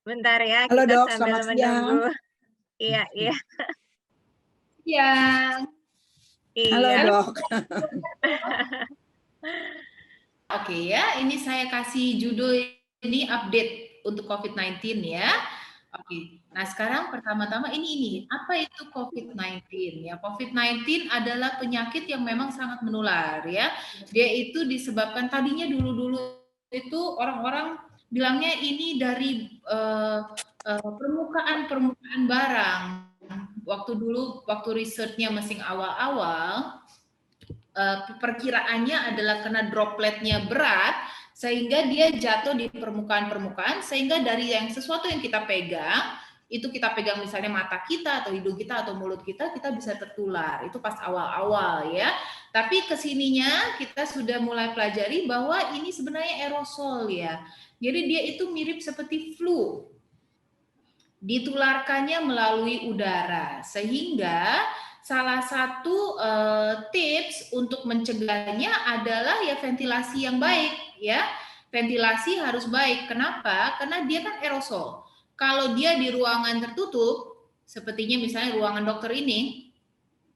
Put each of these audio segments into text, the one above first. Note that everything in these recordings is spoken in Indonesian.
Bentar ya, Halo kita Dok, sambil selamat siang. menunggu. Iya iya Siang. Halo iya. Halo. Dok. Oke ya, ini saya kasih judul ini update untuk COVID-19 ya. Oke. Nah, sekarang pertama-tama ini apa itu COVID-19 ya? COVID-19 adalah penyakit yang memang sangat menular ya. Dia itu disebabkan tadinya dulu-dulu itu orang-orang bilangnya ini dari permukaan barang. Waktu risetnya masih awal-awal, perkiraannya adalah karena dropletnya berat sehingga dia jatuh di permukaan sehingga dari sesuatu yang kita pegang itu kita pegang misalnya mata kita atau hidung kita atau mulut kita bisa tertular. Itu pas awal-awal ya. Tapi kesininya kita sudah mulai pelajari bahwa ini sebenarnya aerosol ya. Jadi dia itu mirip seperti flu. Ditularkannya melalui udara sehingga salah satu tips untuk mencegahnya adalah ya ventilasi yang baik ya. Ventilasi harus baik. Kenapa? Karena dia kan aerosol. Kalau dia di ruangan tertutup, sepertinya misalnya ruangan dokter ini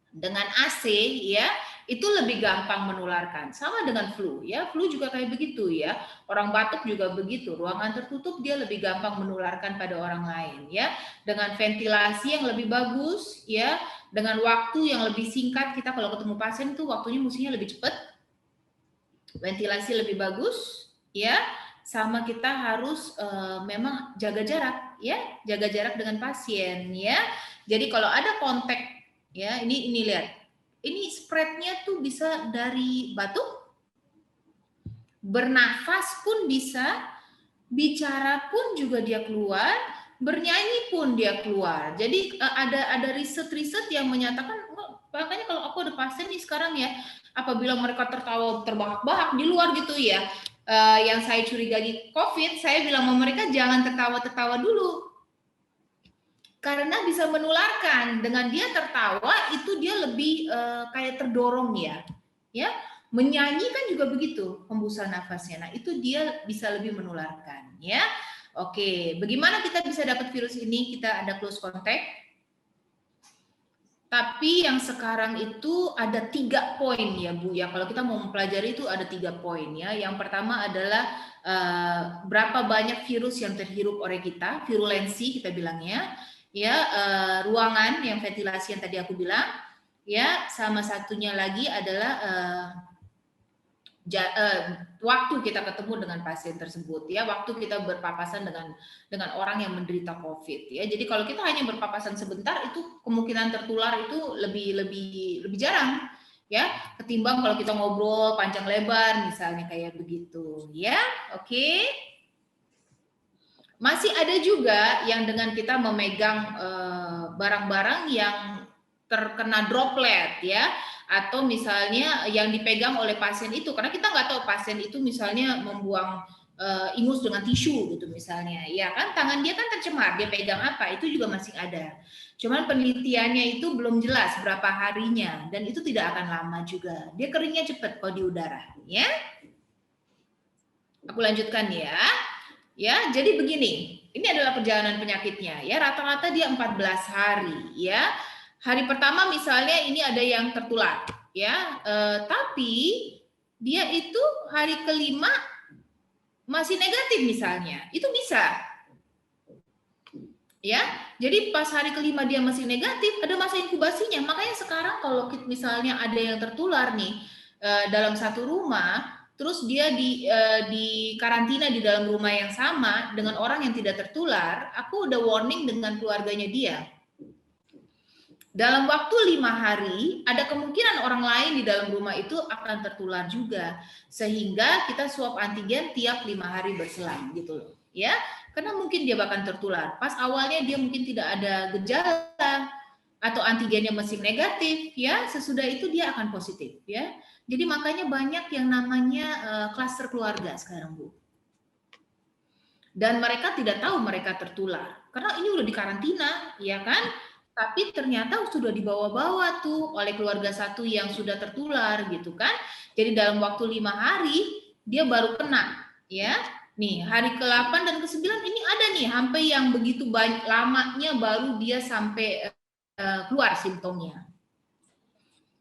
dengan AC ya, itu lebih gampang menularkan. Sama dengan flu ya. Flu juga kayak begitu ya. Orang batuk juga begitu. Ruangan tertutup dia lebih gampang menularkan pada orang lain ya. Dengan ventilasi yang lebih bagus ya, dengan waktu yang lebih singkat, kita kalau ketemu pasien tuh waktunya mestinya lebih cepat. Ventilasi lebih bagus ya. Sama kita harus memang jaga jarak ya, jaga jarak dengan pasien ya. Jadi kalau ada kontak ya, ini lihat. Ini spreadnya tuh bisa dari batuk, bernafas pun bisa, bicara pun juga dia keluar, bernyanyi pun dia keluar. Jadi ada riset-riset yang menyatakan, makanya kalau aku ada pasien nih sekarang ya, apabila mereka tertawa terbahak-bahak di luar gitu ya, yang saya curigai COVID, saya bilang sama mereka jangan tertawa-tertawa dulu. Karena bisa menularkan. Dengan dia tertawa itu dia lebih kayak terdorong ya. Menyanyi kan juga begitu hembusan nafasnya. Nah, itu dia bisa lebih menularkan ya. Oke, bagaimana kita bisa dapat virus ini? Kita ada close contact. Tapi yang sekarang itu ada 3 poin ya Bu ya. Kalau kita mau mempelajari itu ada 3 poin ya. Yang pertama adalah berapa banyak virus yang terhirup oleh kita, virulensi kita bilangnya. Ya, ruangan yang ventilasi yang tadi aku bilang. Ya, sama satunya lagi adalah waktu kita ketemu dengan pasien tersebut ya, waktu kita berpapasan dengan orang yang menderita COVID ya. Jadi kalau kita hanya berpapasan sebentar itu kemungkinan tertular itu lebih jarang ya, ketimbang kalau kita ngobrol panjang lebar misalnya kayak begitu ya. Oke. Masih ada juga yang dengan kita memegang barang-barang yang terkena droplet ya, atau misalnya yang dipegang oleh pasien itu, karena kita nggak tahu pasien itu misalnya membuang ingus dengan tisu gitu misalnya, ya kan tangan dia kan tercemar, dia pegang apa itu juga masih ada. Cuman penelitiannya itu belum jelas berapa harinya dan itu tidak akan lama juga. Dia keringnya cepat kalau di udara, ya. Aku lanjutkan ya. Ya, jadi begini. Ini adalah perjalanan penyakitnya ya. Rata-rata dia 14 hari ya. Hari pertama misalnya ini ada yang tertular ya. Tapi dia itu hari kelima masih negatif misalnya. Itu bisa. Ya. Jadi pas hari kelima dia masih negatif, ada masa inkubasinya. Makanya sekarang kalau misalnya ada yang tertular nih dalam satu rumah, terus dia di karantina di dalam rumah yang sama dengan orang yang tidak tertular, aku udah warning dengan keluarganya dia. Dalam waktu 5 hari, ada kemungkinan orang lain di dalam rumah itu akan tertular juga. Sehingga kita swab antigen tiap 5 hari berselang gitu loh. Ya, karena mungkin dia bahkan tertular. Pas awalnya dia mungkin tidak ada gejala atau antigennya masih negatif, ya sesudah itu dia akan positif, ya. Jadi makanya banyak yang namanya klaster keluarga sekarang Bu. Dan mereka tidak tahu mereka tertular karena ini udah dikarantina, ya kan? Tapi ternyata sudah dibawa-bawa tuh oleh keluarga satu yang sudah tertular gitu kan. Jadi dalam waktu 5 hari dia baru kena, ya. Nih, hari ke-8 dan ke-9 ini ada nih, sampai yang begitu banyak lamanya baru dia sampai keluar simptomnya.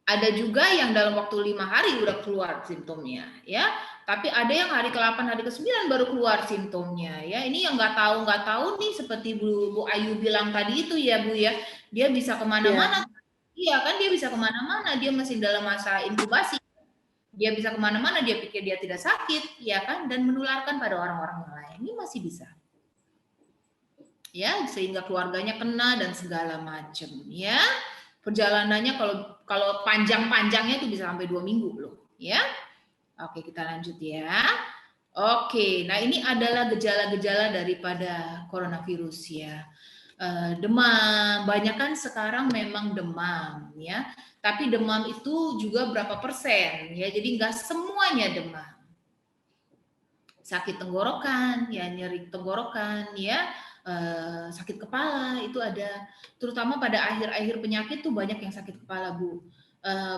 Ada juga yang dalam waktu 5 hari udah keluar simptomnya, ya. Tapi ada yang hari ke-8, hari ke-9 baru keluar simptomnya, ya. Ini yang nggak tahu nih, seperti Bu Ayu bilang tadi itu ya, Bu ya. Dia bisa kemana-mana. Iya kan, dia bisa kemana-mana. Dia masih dalam masa inkubasi. Dia bisa kemana-mana. Dia pikir dia tidak sakit, ya kan, dan menularkan pada orang-orang yang lain. Ini masih bisa. Ya, sehingga keluarganya kena dan segala macam, ya. Perjalanannya kalau panjang-panjangnya itu bisa sampai 2 minggu loh, ya. Oke, kita lanjut ya. Oke, nah ini adalah gejala-gejala daripada coronavirus ya. Demam, banyak kan sekarang memang demam ya. Tapi demam itu juga berapa persen ya. Jadi nggak semuanya demam. Sakit tenggorokan, ya nyeri tenggorokan ya. Sakit kepala itu ada, terutama pada akhir-akhir penyakit tuh banyak yang sakit kepala, Bu.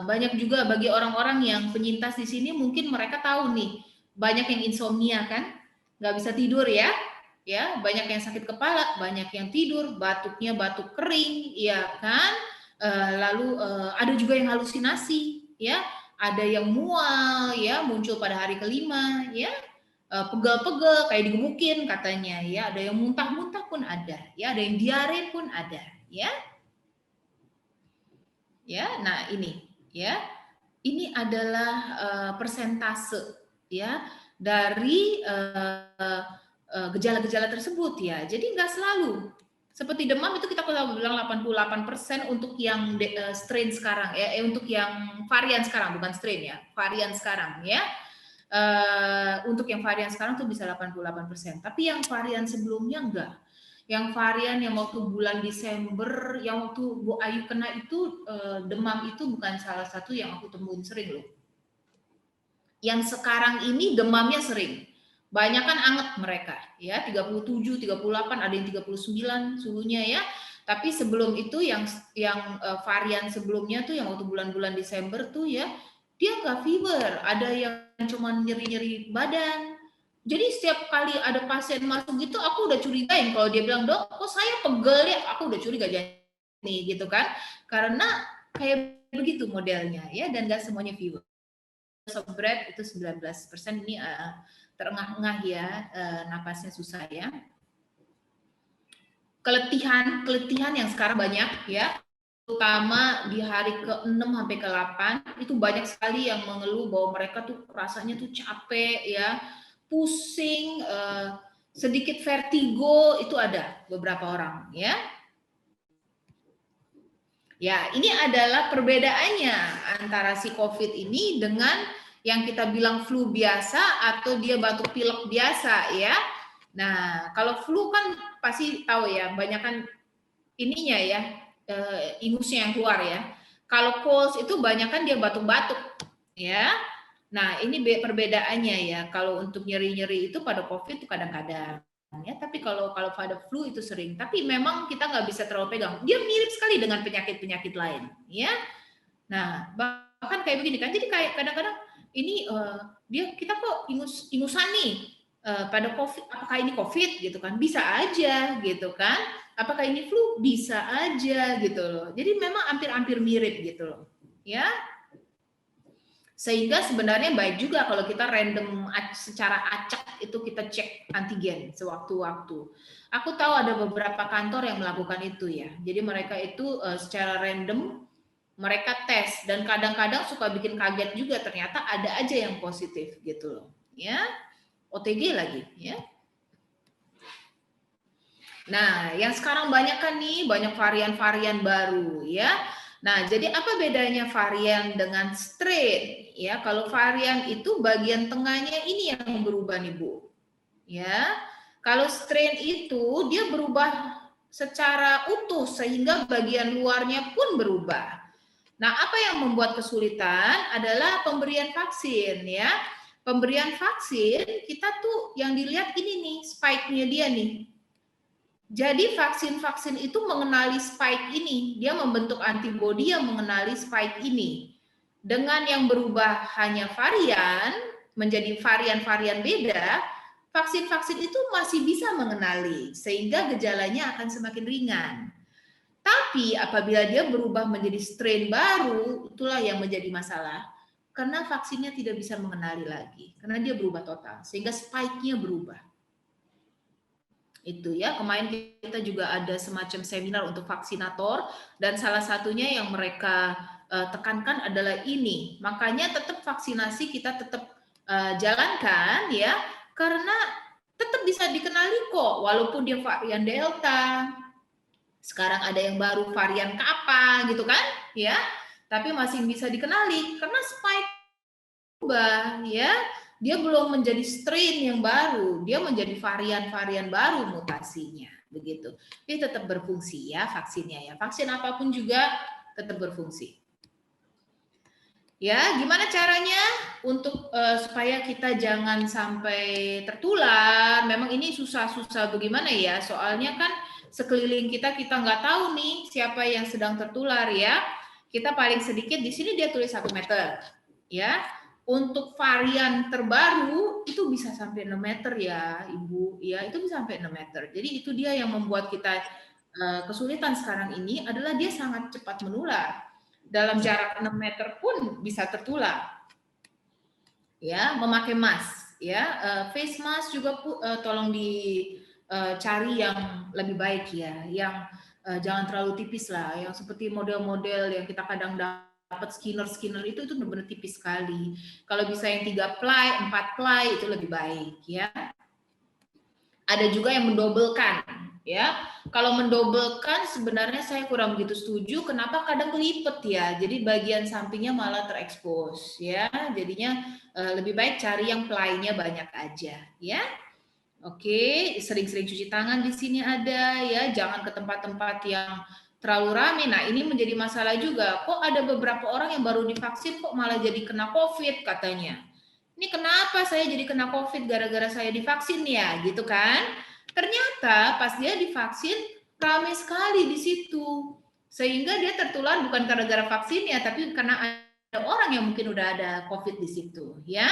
Banyak juga bagi orang-orang yang penyintas di sini, mungkin mereka tahu nih, banyak yang insomnia kan, nggak bisa tidur ya, banyak yang sakit kepala, banyak yang tidur, batuknya batuk kering, ya kan, lalu ada juga yang halusinasi, ya, ada yang mual, ya, muncul pada hari kelima, ya, pegel-pegel kayak digemukin katanya ya, ada yang muntah-muntah pun ada ya, ada yang diare pun ada ya. Ya, nah ini ya. Ini adalah persentase ya dari gejala-gejala tersebut ya. Jadi nggak selalu seperti demam itu kita kalau bilang 88% untuk yang strain sekarang ya, untuk yang varian sekarang, bukan strain ya, varian sekarang ya. Untuk yang varian sekarang tuh bisa 88%, tapi yang varian sebelumnya enggak. Yang varian yang waktu bulan Desember, yang waktu Bu Ayu kena itu demam itu bukan salah satu yang aku temuin sering loh. Yang sekarang ini demamnya sering. Banyak kan anget mereka ya, 37, 38, ada yang 39 suhunya ya. Tapi sebelum itu yang varian sebelumnya tuh yang waktu bulan-bulan Desember tuh ya, dia nggak fever, ada yang cuma nyeri-nyeri badan. Jadi setiap kali ada pasien masuk gitu, aku udah curigain kalau dia bilang, "Dok, kok saya pegel ya?" Aku udah curiga nih gitu kan. Karena kayak begitu modelnya ya, dan nggak semuanya fever. Berat itu 19% ini terengah-engah ya, napasnya susah ya. Keletihan yang sekarang banyak ya, terutama di hari ke-6 sampai ke-8 itu banyak sekali yang mengeluh bahwa mereka tuh rasanya tuh capek ya, pusing, sedikit vertigo itu ada beberapa orang ya. Ya, ini adalah perbedaannya antara si COVID ini dengan yang kita bilang flu biasa atau dia batuk pilek biasa ya. Nah, kalau flu kan pasti tahu ya, banyak kan ininya ya, ingusnya yang keluar ya. Kalau colds itu banyak kan dia batuk-batuk ya. Nah, ini perbedaannya ya. Kalau untuk nyeri-nyeri itu pada COVID itu kadang-kadang ya, tapi kalau pada flu itu sering. Tapi memang kita nggak bisa terlalu pegang. Dia mirip sekali dengan penyakit-penyakit lain, ya. Nah, bahkan kayak begini kan. Jadi kayak kadang-kadang ini kita kok ingusan nih pada COVID. Apakah ini COVID gitu kan? Bisa aja gitu kan? Apakah ini flu? Bisa aja gitu loh. Jadi memang hampir-hampir mirip gitu loh, ya. Sehingga sebenarnya baik juga kalau kita random secara acak itu kita cek antigen sewaktu-waktu. Aku tahu ada beberapa kantor yang melakukan itu ya. Jadi mereka itu secara random mereka tes, dan kadang-kadang suka bikin kaget juga, ternyata ada aja yang positif gitu loh. Ya, OTG lagi ya. Nah, yang sekarang banyak kan nih, banyak varian-varian baru ya. Nah, jadi apa bedanya varian dengan strain? Ya, kalau varian itu bagian tengahnya ini yang berubah nih, Bu. Ya. Kalau strain itu dia berubah secara utuh sehingga bagian luarnya pun berubah. Nah, apa yang membuat kesulitan adalah pemberian vaksin ya. Pemberian vaksin kita tuh yang dilihat ini nih, spike-nya dia nih. Jadi vaksin-vaksin itu mengenali spike ini, dia membentuk antibodi yang mengenali spike ini. Dengan yang berubah hanya varian, menjadi varian-varian beda, vaksin-vaksin itu masih bisa mengenali sehingga gejalanya akan semakin ringan. Tapi apabila dia berubah menjadi strain baru, itulah yang menjadi masalah. Karena vaksinnya tidak bisa mengenali lagi, karena dia berubah total, sehingga spike-nya berubah. Itu ya, kemarin kita juga ada semacam seminar untuk vaksinator, dan salah satunya yang mereka tekankan adalah ini. Makanya tetap vaksinasi kita tetap jalankan ya, karena tetap bisa dikenali kok, walaupun dia varian Delta, sekarang ada yang baru varian apa gitu kan ya, tapi masih bisa dikenali karena spike berubah ya, dia belum menjadi strain yang baru, dia menjadi varian-varian baru mutasinya begitu. Ini tetap berfungsi ya vaksinnya ya, vaksin apapun juga tetap berfungsi. Ya, gimana caranya untuk supaya kita jangan sampai tertular? Memang ini susah-susah bagaimana ya? Soalnya kan sekeliling kita nggak tahu nih siapa yang sedang tertular ya. Kita paling sedikit di sini dia tulis 1 meter, ya. Untuk varian terbaru itu bisa sampai 6 meter ya, Ibu. Ya, itu bisa sampai 6 meter. Jadi itu dia yang membuat kita kesulitan sekarang ini adalah dia sangat cepat menular. Dalam jarak 6 meter pun bisa tertular. Ya, memakai mask ya, face mask juga tolong dicari yang lebih baik ya, yang jangan terlalu tipis lah, yang seperti model-model yang kita kadang dapat skinner itu benar-benar tipis sekali. Kalau bisa yang 3 ply, 4 ply itu lebih baik ya. Ada juga yang mendobelkan ya. Kalau mendobelkan sebenarnya saya kurang begitu setuju. Kenapa? Kadang kelipet ya. Jadi bagian sampingnya malah terekspos ya. Jadinya lebih baik cari yang ply-nya banyak aja ya. Oke, sering-sering cuci tangan di sini ada ya. Jangan ke tempat-tempat yang terlalu ramai. Nah, ini menjadi masalah juga. Kok ada beberapa orang yang baru divaksin kok malah jadi kena COVID katanya. Ini kenapa saya jadi kena COVID gara-gara saya divaksin ya, gitu kan? Ternyata pas dia divaksin ramai sekali di situ, sehingga dia tertular bukan gara-gara vaksinnya, tapi karena ada orang yang mungkin udah ada COVID di situ, ya.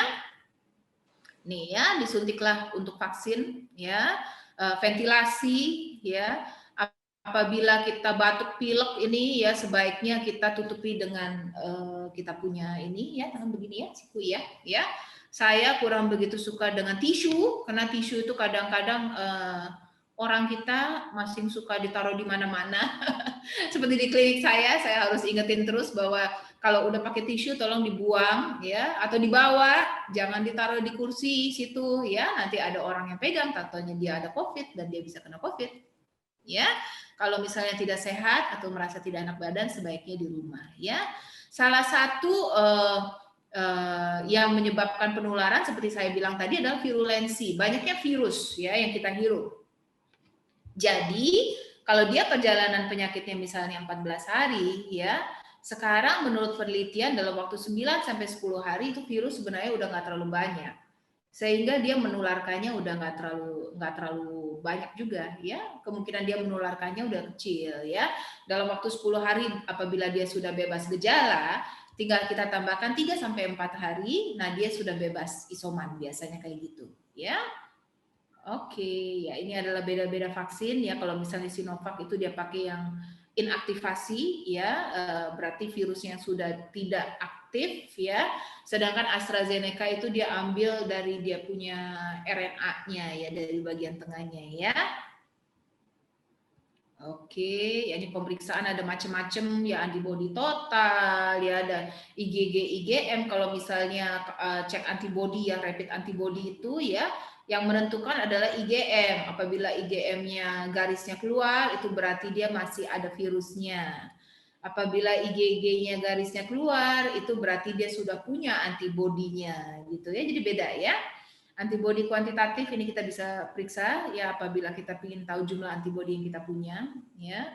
Nih ya, disuntiklah untuk vaksin, ya, ventilasi, ya. Apabila kita batuk pilek ini ya sebaiknya kita tutupi dengan kita punya ini ya, dengan begini ya, siku ya. Saya kurang begitu suka dengan tisu, karena tisu itu kadang-kadang orang kita masih suka ditaruh di mana-mana. Seperti di klinik saya harus ingetin terus bahwa kalau udah pakai tisu tolong dibuang ya, atau dibawa, jangan ditaruh di kursi situ ya. Nanti ada orang yang pegang, tatonya dia ada COVID dan dia bisa kena COVID. Ya, kalau misalnya tidak sehat atau merasa tidak enak badan sebaiknya di rumah ya. Salah satu yang menyebabkan penularan seperti saya bilang tadi adalah virulensi, banyaknya virus ya yang kita hirup. Jadi kalau dia perjalanan penyakitnya misalnya 14 hari ya, sekarang menurut penelitian dalam waktu 9 sampai 10 hari itu virus sebenarnya udah nggak terlalu banyak, sehingga dia menularkannya udah nggak terlalu banyak juga ya, kemungkinan dia menularkannya udah kecil ya. Dalam waktu 10 hari apabila dia sudah bebas gejala, tinggal kita tambahkan 3 sampai 4 hari, nah dia sudah bebas isoman biasanya kayak gitu ya. Oke, ya ini adalah beda-beda vaksin ya. Kalau misalnya Sinovac itu dia pakai yang inaktivasi ya, berarti virusnya sudah tidak aktif ya. Sedangkan AstraZeneca itu dia ambil dari dia punya RNA-nya ya, dari bagian tengahnya ya. Oke, ya ini pemeriksaan ada macam-macam ya, antibody total ya, ada IgG, IgM. Kalau misalnya cek antibody ya, rapid antibody itu ya, yang menentukan adalah IgM. Apabila IgM-nya garisnya keluar, itu berarti dia masih ada virusnya. Apabila IgG-nya garisnya keluar, itu berarti dia sudah punya antibodinya, gitu ya. Jadi beda ya. Antibodi kuantitatif ini kita bisa periksa ya apabila kita ingin tahu jumlah antibodi yang kita punya ya.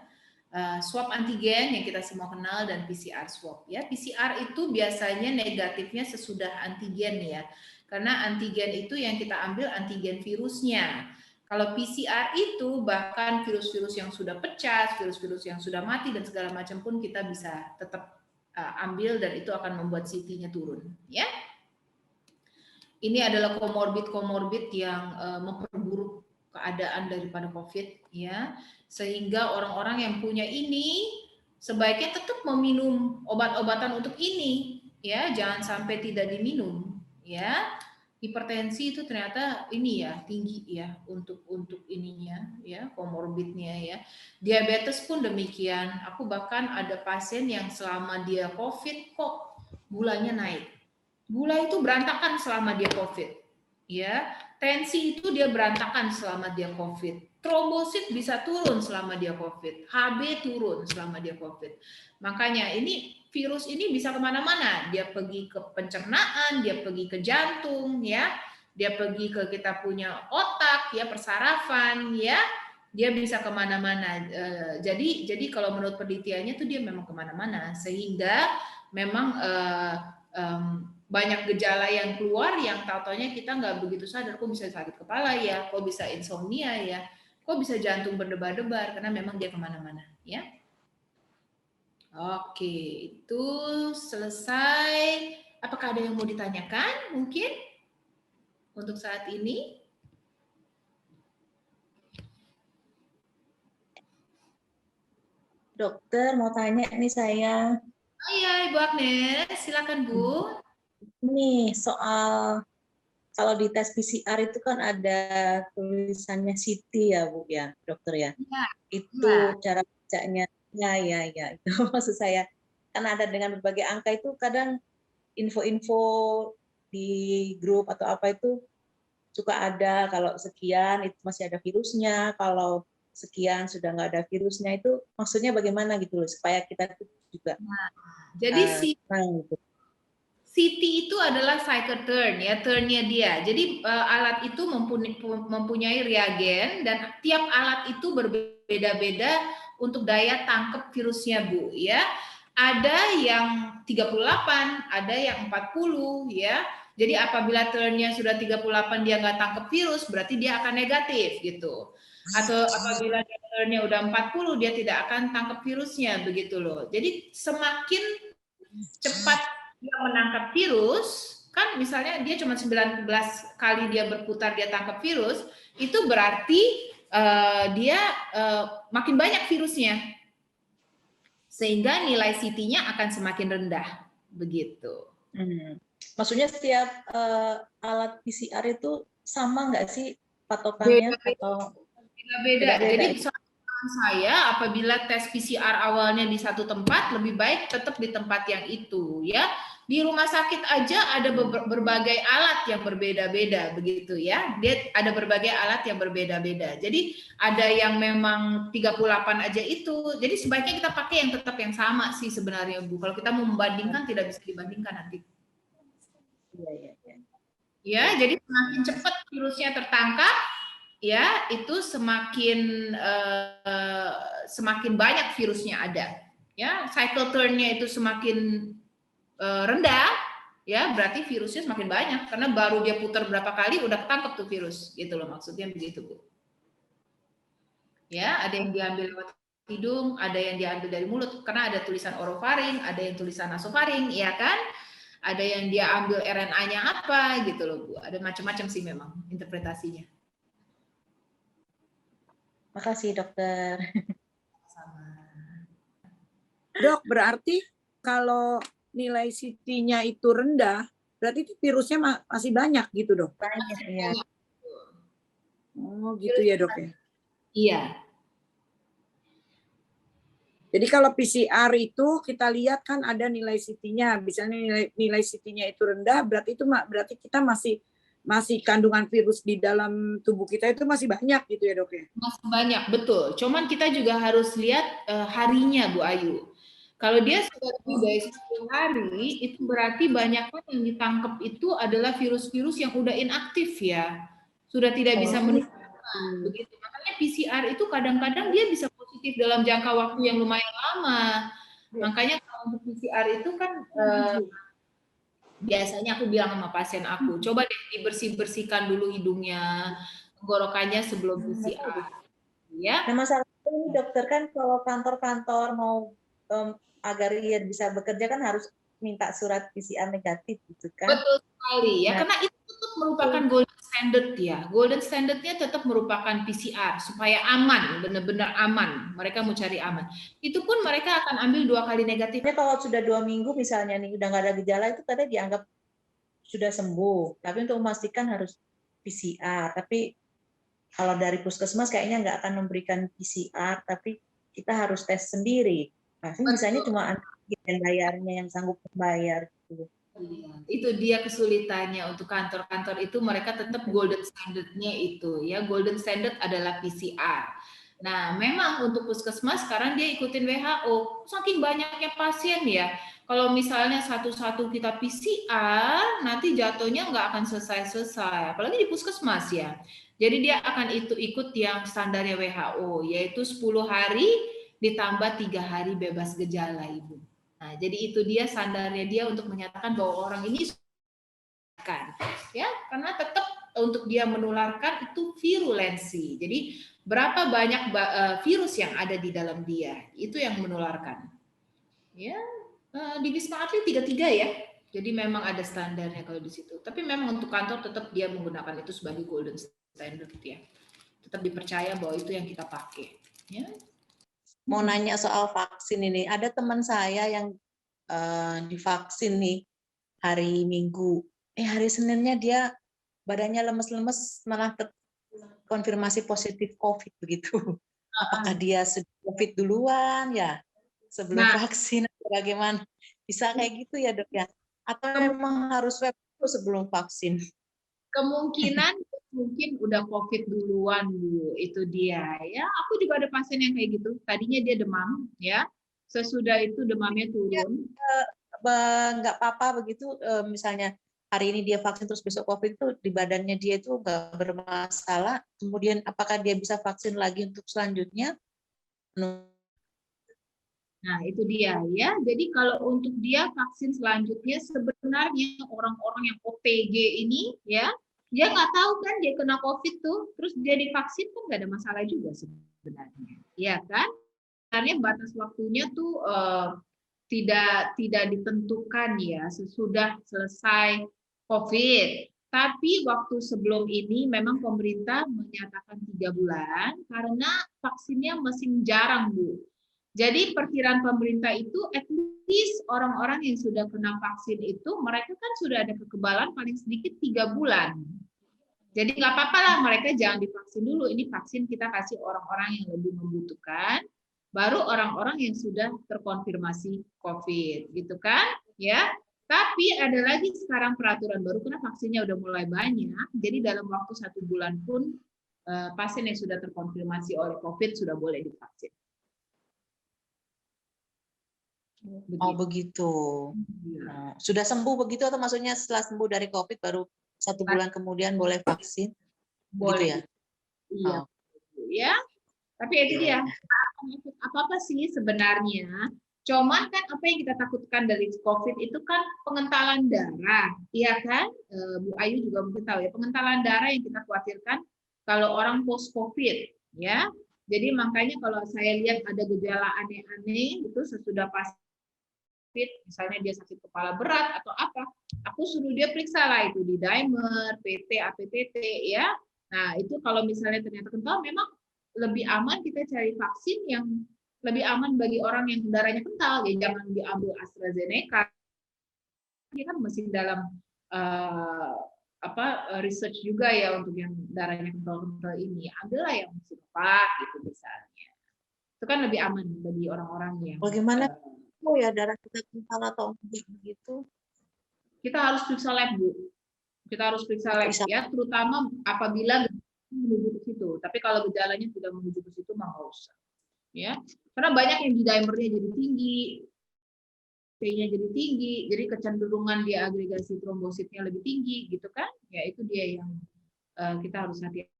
Swab antigen yang kita semua kenal dan PCR swab ya. PCR itu biasanya negatifnya sesudah antigen ya. Karena antigen itu yang kita ambil antigen virusnya. Kalau PCR itu bahkan virus-virus yang sudah pecah, virus-virus yang sudah mati dan segala macam pun kita bisa tetap ambil dan itu akan membuat CT-nya turun ya. Ini adalah komorbid yang memperburuk keadaan daripada COVID ya. Sehingga orang-orang yang punya ini sebaiknya tetap meminum obat-obatan untuk ini ya, jangan sampai tidak diminum ya. Hipertensi itu ternyata ini ya tinggi ya untuk ininya ya, komorbidnya ya. Diabetes pun demikian. Aku bahkan ada pasien yang selama dia COVID kok gulanya naik. Gula itu berantakan selama dia COVID. Ya, tensi itu dia berantakan selama dia COVID. Trombosit bisa turun selama dia COVID. HB turun selama dia COVID. Makanya ini virus ini bisa kemana-mana. Dia pergi ke pencernaan, dia pergi ke jantung, ya. Dia pergi ke kita punya otak, ya persarafan, ya. Dia bisa kemana-mana. Jadi kalau menurut penelitiannya tuh dia memang kemana-mana. Sehingga memang banyak gejala yang keluar yang tau-taunya kita nggak begitu sadar, kok bisa sakit kepala ya, kok bisa insomnia ya, kok bisa jantung berdebar-debar, karena memang dia kemana-mana ya. Oke, itu selesai. Apakah ada yang mau ditanyakan mungkin untuk saat ini? Dokter, mau tanya nih saya. Oh iya, Ibu Agnes, silakan Bu. Nih, soal kalau di tes PCR itu kan ada tulisannya CT ya, Bu ya, dokter ya. Ya, Itu ya. cara bacanya. Ya, itu maksud saya. Karena ada dengan berbagai angka itu kadang info-info di grup atau apa itu suka ada kalau sekian itu masih ada virusnya, kalau sekian sudah nggak ada virusnya, itu maksudnya bagaimana gitu loh, supaya kita juga Jadi gitu. CT itu adalah cycle turn ya, turnnya dia. Jadi alat itu mempunyai reagen dan tiap alat itu berbeda-beda untuk daya tangkap virusnya Bu ya. Ada yang 38, ada yang 40 ya. Jadi apabila turnnya sudah 38 dia nggak tangkap virus, berarti dia akan negatif gitu. Atau apabila turnnya udah 40 dia tidak akan tangkap virusnya begitu loh. Jadi semakin cepat dia menangkap virus, kan misalnya dia cuma 19 kali dia berputar dia tangkap virus, itu berarti dia makin banyak virusnya. Sehingga nilai CT-nya akan semakin rendah. Begitu. Maksudnya setiap alat PCR itu sama nggak sih patokannya? Beda-beda. Jadi saya apabila tes PCR awalnya di satu tempat, lebih baik tetap di tempat yang itu ya. Di rumah sakit aja ada berbagai alat yang berbeda-beda begitu ya. Dia ada berbagai alat yang berbeda-beda. Jadi ada yang memang 38 aja itu. Jadi sebaiknya kita pakai yang tetap yang sama sih sebenarnya Bu. Kalau kita mau membandingkan tidak bisa dibandingkan nanti. Ya, jadi semakin cepat virusnya tertangkap, ya itu semakin banyak virusnya ada. Ya, cycle turn-nya itu semakin rendah, ya berarti virusnya semakin banyak karena baru dia putar berapa kali udah ketangkep tuh virus, gitu loh maksudnya begitu Bu. Ya, ada yang diambil lewat hidung, ada yang diambil dari mulut karena ada tulisan orofaring, ada yang tulisan nasofaring, ya kan? Ada yang dia ambil RNA-nya apa gitu loh Bu. Ada macam-macam sih memang interpretasinya. Makasih dokter. Sama. Dok, berarti kalau nilai CT-nya itu rendah, berarti itu virusnya masih banyak gitu dok? Banyak ya. Oh gitu ya dok ya? Iya. Jadi kalau PCR itu kita lihat kan ada nilai CT-nya, misalnya nilai CT-nya itu rendah, berarti kita masih kandungan virus di dalam tubuh kita itu masih banyak gitu ya dok ya? Masih banyak, betul. Cuman kita juga harus lihat harinya Bu Ayu. Kalau dia sudah lebih dari 10 hari, itu berarti banyaknya yang ditangkap itu adalah virus-virus yang udah inaktif ya. Sudah tidak bisa menunjukkan. Begitu. Makanya PCR itu kadang-kadang dia bisa positif dalam jangka waktu yang lumayan lama. Makanya kalau untuk PCR itu kan biasanya aku bilang sama pasien aku, coba deh dibersih-bersihkan dulu hidungnya, tenggorokannya sebelum PCR. Ya. Nah masalah ini dokter kan kalau kantor-kantor mau agar ia bisa bekerja kan harus minta surat PCR negatif gitu kan? Betul sekali ya, karena itu merupakan golden standard ya. Golden standardnya tetap merupakan PCR supaya aman, benar-benar aman. Mereka mau cari aman. Itu pun mereka akan ambil 2 kali negatif. Tapi kalau sudah 2 minggu misalnya nih udah nggak ada gejala itu kadang dianggap sudah sembuh. Tapi untuk memastikan harus PCR. Tapi kalau dari puskesmas kayaknya nggak akan memberikan PCR, tapi kita harus tes sendiri. Pasti misalnya cuma antigen bayarnya yang sanggup membayar. Gitu. Itu dia kesulitannya untuk kantor-kantor itu, mereka tetap golden standardnya itu ya, golden standard adalah PCR. Nah memang untuk puskesmas sekarang dia ikutin WHO, saking banyaknya pasien ya, kalau misalnya satu-satu kita PCR nanti jatuhnya nggak akan selesai-selesai, apalagi di puskesmas ya. Jadi dia akan ikut yang standarnya WHO, yaitu 10 hari ditambah 3 hari bebas gejala, Ibu. Nah, jadi itu dia standarnya dia untuk menyatakan bahwa orang ini kan, ya, karena tetap untuk dia menularkan itu virulensi. Jadi berapa banyak virus yang ada di dalam dia, itu yang menularkan. Ya, di Wisma Atlet 33 ya. Jadi memang ada standarnya kalau di situ. Tapi memang untuk kantor tetap dia menggunakan itu sebagai golden standard ya. Tetap dipercaya bahwa itu yang kita pakai. Ya. Mau nanya soal vaksin ini, ada teman saya yang divaksin nih hari Minggu. Hari Seninnya dia badannya lemes-lemes, malah konfirmasi positif COVID begitu. Apakah dia sudah COVID duluan ya sebelum vaksin? Bagaimana? Bisa kayak gitu ya dok ya? Atau memang harus swab dulu sebelum vaksin? Kemungkinan mungkin udah COVID duluan Bu, itu dia ya. Aku juga ada pasien yang kayak gitu. Tadinya dia demam ya, sesudah itu demamnya turun. Nggak apa-apa begitu, misalnya hari ini dia vaksin terus besok COVID itu di badannya dia itu nggak bermasalah. Kemudian apakah dia bisa vaksin lagi untuk selanjutnya? Nah, itu dia ya. Jadi kalau untuk dia vaksin selanjutnya sebenarnya orang-orang yang OTG ini ya, dia nggak tahu kan dia kena COVID tuh, terus dia divaksin kan nggak ada masalah juga sebenarnya, ya kan? Sebenarnya batas waktunya tuh tidak ditentukan ya sesudah selesai COVID. Tapi waktu sebelum ini memang pemerintah menyatakan 3 bulan karena vaksinnya masih jarang Bu. Jadi perkiraan pemerintah itu at least orang-orang yang sudah kena vaksin itu mereka kan sudah ada kekebalan paling sedikit 3 bulan. Jadi nggak apa-apa lah mereka jangan divaksin dulu. Ini vaksin kita kasih orang-orang yang lebih membutuhkan, baru orang-orang yang sudah terkonfirmasi COVID, gitu kan? Ya. Tapi ada lagi sekarang peraturan baru karena vaksinnya udah mulai banyak. Jadi dalam waktu 1 bulan pun pasien yang sudah terkonfirmasi oleh COVID sudah boleh divaksin. Begitu. Oh begitu. Nah, sudah sembuh begitu atau maksudnya setelah sembuh dari COVID baru 1 bulan kemudian boleh vaksin? Boleh. Gitu ya? Iya. Oh. Ya. Tapi itu dia. Apa sih sebenarnya? Cuman kan apa yang kita takutkan dari COVID itu kan pengentalan darah, iya kan? Bu Ayu juga mungkin tahu ya, pengentalan darah yang kita khawatirkan kalau orang post COVID, ya. Jadi makanya kalau saya lihat ada gejala aneh-aneh itu sesudah pas misalnya dia sakit kepala berat atau apa, aku suruh dia periksa lah itu di dimer, PT, APTT ya. Nah itu kalau misalnya ternyata kental, memang lebih aman kita cari vaksin yang lebih aman bagi orang yang darahnya kental, ya jangan diambil AstraZeneca. Dia kan masih dalam research juga ya untuk yang darahnya kental-kental ini. Ambillah yang Sinovac gitu misalnya. Itu kan lebih aman bagi orang-orang yang. Bagaimana? Ya darah kita kental atau enggak begitu? Kita harus periksa lab Bu. Kita harus periksa lab ya, terutama apabila menuju ke situ. Tapi kalau gejalanya tidak menuju ke situ mah nggak usah. Ya, karena banyak yang di dimernya jadi tinggi, P-nya jadi tinggi, jadi kecenderungan dia agregasi trombositnya lebih tinggi, gitu kan? Ya itu dia yang kita harus hati-hati.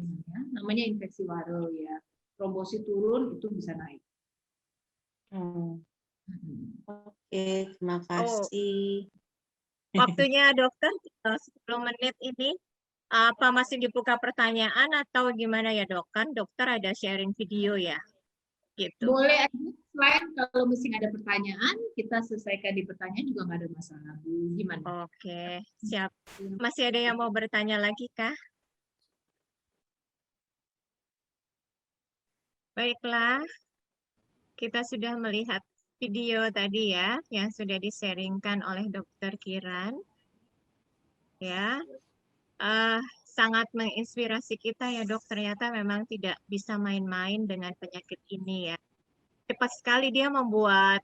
Ya. Namanya infeksi viral ya. Trombosit turun itu bisa naik. Oke, terima kasih. Waktunya dokter 10 menit ini. Apa masih dibuka pertanyaan atau gimana ya dok? Kan dokter ada sharing video ya? gitu. Boleh aja, selain kalau mesti ada pertanyaan, kita selesaikan di pertanyaan juga nggak ada masalah, Bu. Gimana? Oke, siap. Masih ada yang mau bertanya lagi kah? Baiklah, kita sudah melihat video tadi ya yang sudah di-sharingkan oleh Dokter Kiran. Ya, sangat menginspirasi kita ya dok. Ternyata memang tidak bisa main-main dengan penyakit ini ya. Cepat sekali dia membuat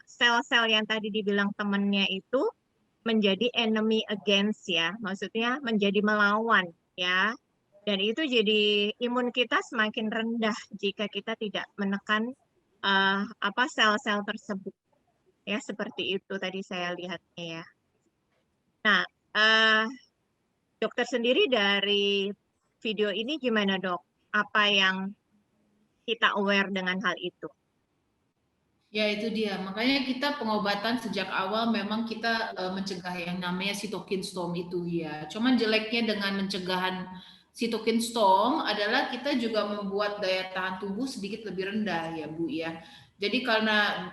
sel-sel yang tadi dibilang temannya itu menjadi enemy against ya, maksudnya menjadi melawan ya. Dan itu jadi imun kita semakin rendah jika kita tidak menekan sel-sel tersebut ya, seperti itu tadi saya lihatnya ya. Nah, dokter sendiri dari video ini gimana dok? Apa yang kita aware dengan hal itu? Ya itu dia, makanya kita pengobatan sejak awal memang kita mencegah yang namanya cytokine storm itu ya. Cuman jeleknya dengan mencegahan cytokine storm adalah kita juga membuat daya tahan tubuh sedikit lebih rendah ya Bu ya. Jadi karena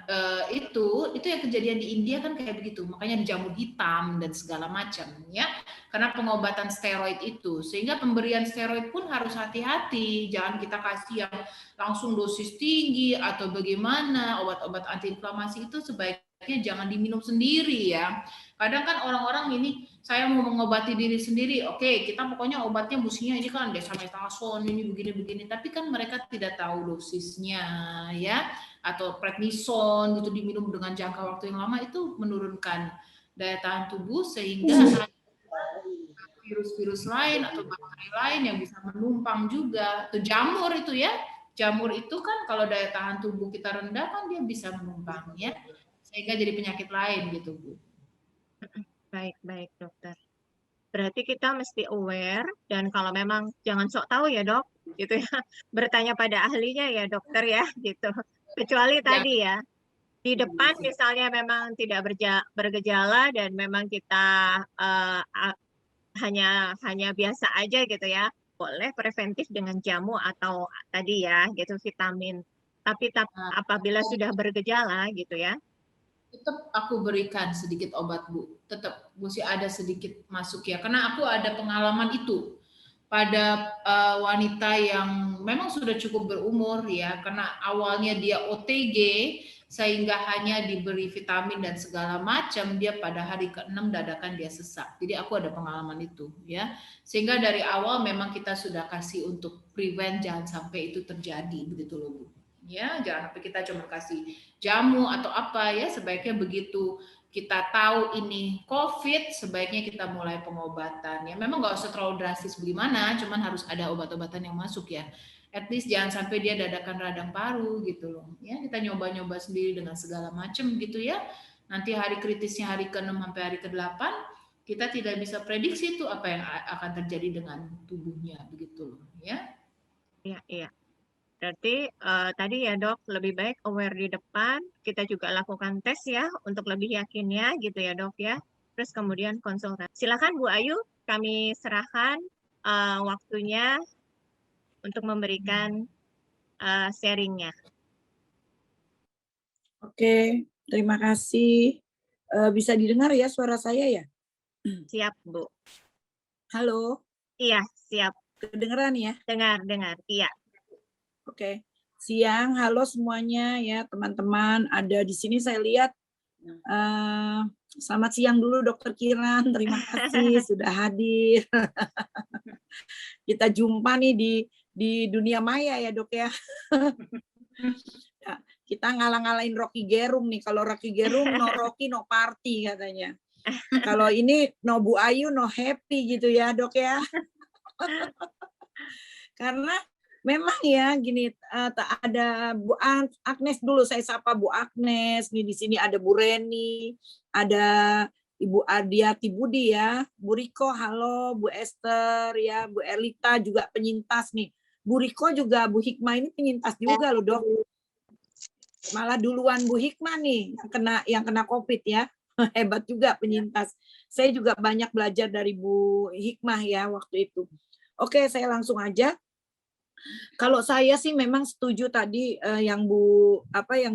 itu yang kejadian di India kan kayak begitu, makanya jamur hitam dan segala macam ya. Karena pengobatan steroid itu, sehingga pemberian steroid pun harus hati-hati, jangan kita kasih yang langsung dosis tinggi atau bagaimana. Obat-obat antiinflamasi itu sebaiknya jangan diminum sendiri ya. Kadang kan orang-orang ini saya mau mengobati diri sendiri, oke kita pokoknya obatnya mestinya ini kan dexamethasone ini begini-begini, tapi kan mereka tidak tahu dosisnya ya, atau prednison gitu diminum dengan jangka waktu yang lama itu menurunkan daya tahan tubuh sehingga virus-virus lain atau bakteri lain yang bisa menumpang juga. Itu jamur itu ya. Jamur itu kan kalau daya tahan tubuh kita rendah kan dia bisa menumpang ya. Sehingga jadi penyakit lain gitu, Bu. Baik dokter. Berarti kita mesti aware dan kalau memang jangan sok tahu ya dok, gitu ya. Bertanya pada ahlinya ya dokter ya, gitu. Kecuali tadi ya, di depan misalnya memang tidak bergejala dan memang kita hanya biasa aja gitu ya, boleh preventif dengan jamu atau tadi ya gitu vitamin. Tapi apabila sudah bergejala gitu ya, tetap aku berikan sedikit obat Bu, tetap mesti ada sedikit masuk ya, karena aku ada pengalaman itu pada wanita yang memang sudah cukup berumur ya, karena awalnya dia OTG sehingga hanya diberi vitamin dan segala macam, dia pada hari ke-6 dadakan dia sesak. Jadi aku ada pengalaman itu ya, sehingga dari awal memang kita sudah kasih untuk prevent jangan sampai itu terjadi begitu loh Bu ya. Jangan sampai kita cuma kasih jamu atau apa ya, sebaiknya begitu kita tahu ini COVID, sebaiknya kita mulai pengobatan ya. Memang nggak usah terlalu drastis bagaimana, cuman harus ada obat-obatan yang masuk ya. At least jangan sampai dia dadakan radang paru gitu loh. Ya, kita nyoba-nyoba sendiri dengan segala macam gitu ya. Nanti hari kritisnya hari ke-6 sampai hari ke-8, kita tidak bisa prediksi itu apa yang akan terjadi dengan tubuhnya begitu loh ya. Iya. Berarti tadi ya dok, lebih baik aware di depan, kita juga lakukan tes ya untuk lebih yakinnya gitu ya dok ya. Terus kemudian konsultasi. Silakan Bu Ayu, kami serahkan waktunya untuk memberikan sharingnya. Oke, terima kasih. Bisa didengar ya suara saya ya? Siap Bu. Halo? Iya, siap. Kedengeran ya? Dengar, iya. Oke. Siang, halo semuanya ya teman-teman. Ada di sini saya lihat. Selamat siang dulu Dokter Kiran. Terima kasih sudah hadir. Kita jumpa nih di dunia maya ya dok ya. Kita ngalah-ngalahin Rocky Gerung nih. Kalau Rocky Gerung no Rocky no party katanya. Kalau ini no Bu Ayu no happy gitu ya dok ya. Karena memang ya gini, ada Bu Agnes dulu, saya sapa Bu Agnes. Di sini ada Bu Reni, ada Ibu Adiati Budi ya, Bu Riko, halo, Bu Esther ya, Bu Erlita juga penyintas nih. Bu Riko juga, Bu Hikmah ini penyintas juga loh dok. Malah duluan Bu Hikmah nih yang kena COVID ya. Hebat juga penyintas. Saya juga banyak belajar dari Bu Hikmah ya waktu itu. Oke, saya langsung aja. Kalau saya sih memang setuju tadi yang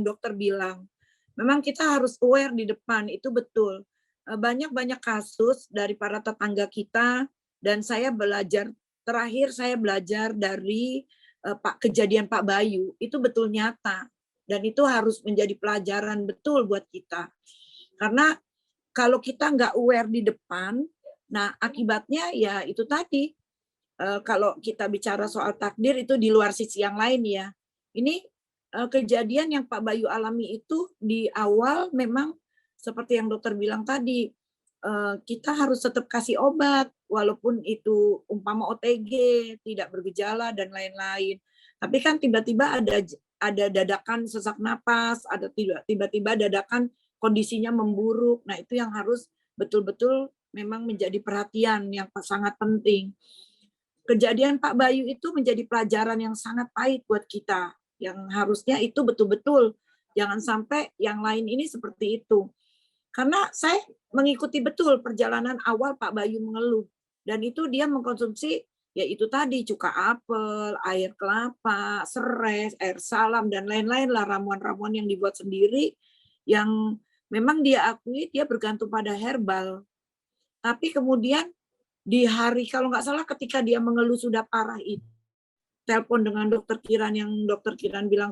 dokter bilang. Memang kita harus aware di depan, itu betul. Banyak-banyak kasus dari para tetangga kita, dan terakhir saya belajar dari kejadian Pak Bayu, itu betul nyata. Dan itu harus menjadi pelajaran betul buat kita. Karena kalau kita nggak aware di depan, nah akibatnya ya itu tadi, kalau kita bicara soal takdir itu di luar sisi yang lain ya. Ini kejadian yang Pak Bayu alami itu di awal memang seperti yang dokter bilang tadi, kita harus tetap kasih obat walaupun itu umpama OTG, tidak bergejala dan lain-lain. Tapi kan tiba-tiba ada dadakan sesak napas, ada tiba-tiba dadakan kondisinya memburuk. Nah, itu yang harus betul-betul memang menjadi perhatian yang sangat penting. Kejadian Pak Bayu itu menjadi pelajaran yang sangat pahit buat kita, yang harusnya itu betul-betul jangan sampai yang lain ini seperti itu. Karena saya mengikuti betul perjalanan awal Pak Bayu mengeluh, dan itu dia mengkonsumsi ya itu tadi cuka apel, air kelapa, serai, air salam dan lain-lain lah, ramuan-ramuan yang dibuat sendiri yang memang dia akui dia bergantung pada herbal. Tapi kemudian di hari kalau nggak salah ketika dia mengeluh sudah parah itu, telepon dengan dokter Kiran yang dokter Kiran bilang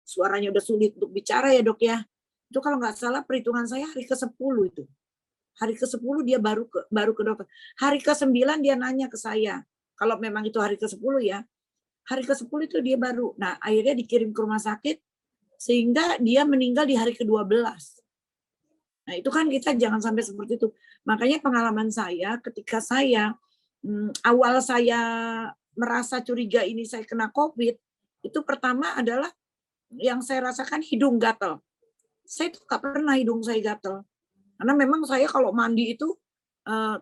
suaranya udah sulit untuk bicara ya dok ya. Itu kalau nggak salah perhitungan saya hari ke-10 itu. Hari ke-10 dia baru ke dokter. Hari ke-9 dia nanya ke saya. Kalau memang itu hari ke-10 ya. Hari ke-10 itu dia baru. Nah, akhirnya dikirim ke rumah sakit sehingga dia meninggal di hari ke-12. Nah, itu kan kita jangan sampai seperti itu. Makanya pengalaman saya ketika awal saya merasa curiga ini saya kena COVID, itu pertama adalah yang saya rasakan hidung gatal. Saya tuh nggak pernah hidung saya gatal. Karena memang saya kalau mandi itu,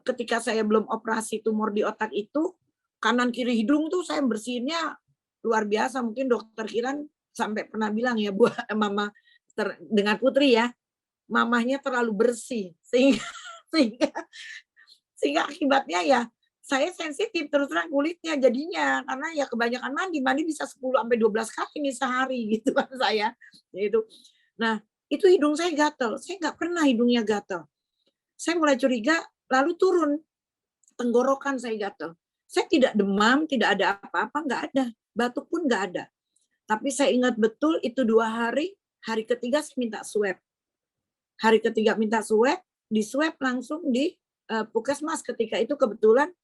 ketika saya belum operasi tumor di otak itu, kanan kiri hidung tuh saya bersihinnya luar biasa. Mungkin dokter Kiran sampai pernah bilang ya, Bu, Mama dengan Putri ya, mamahnya terlalu bersih sehingga akibatnya ya saya sensitif terus terang kulitnya jadinya, karena ya kebanyakan mandi bisa 10 sampai 12 kali nih sehari gitu kan saya. Itu. Nah, itu hidung saya gatal. Saya nggak pernah hidungnya gatal. Saya mulai curiga, lalu turun tenggorokan saya gatal. Saya tidak demam, tidak ada apa-apa, nggak ada. Batuk pun nggak ada. Tapi saya ingat betul itu 2 hari, hari ketiga saya minta swab. Hari ketiga minta swab, di swab langsung di Puskesmas. Ketika itu kebetulan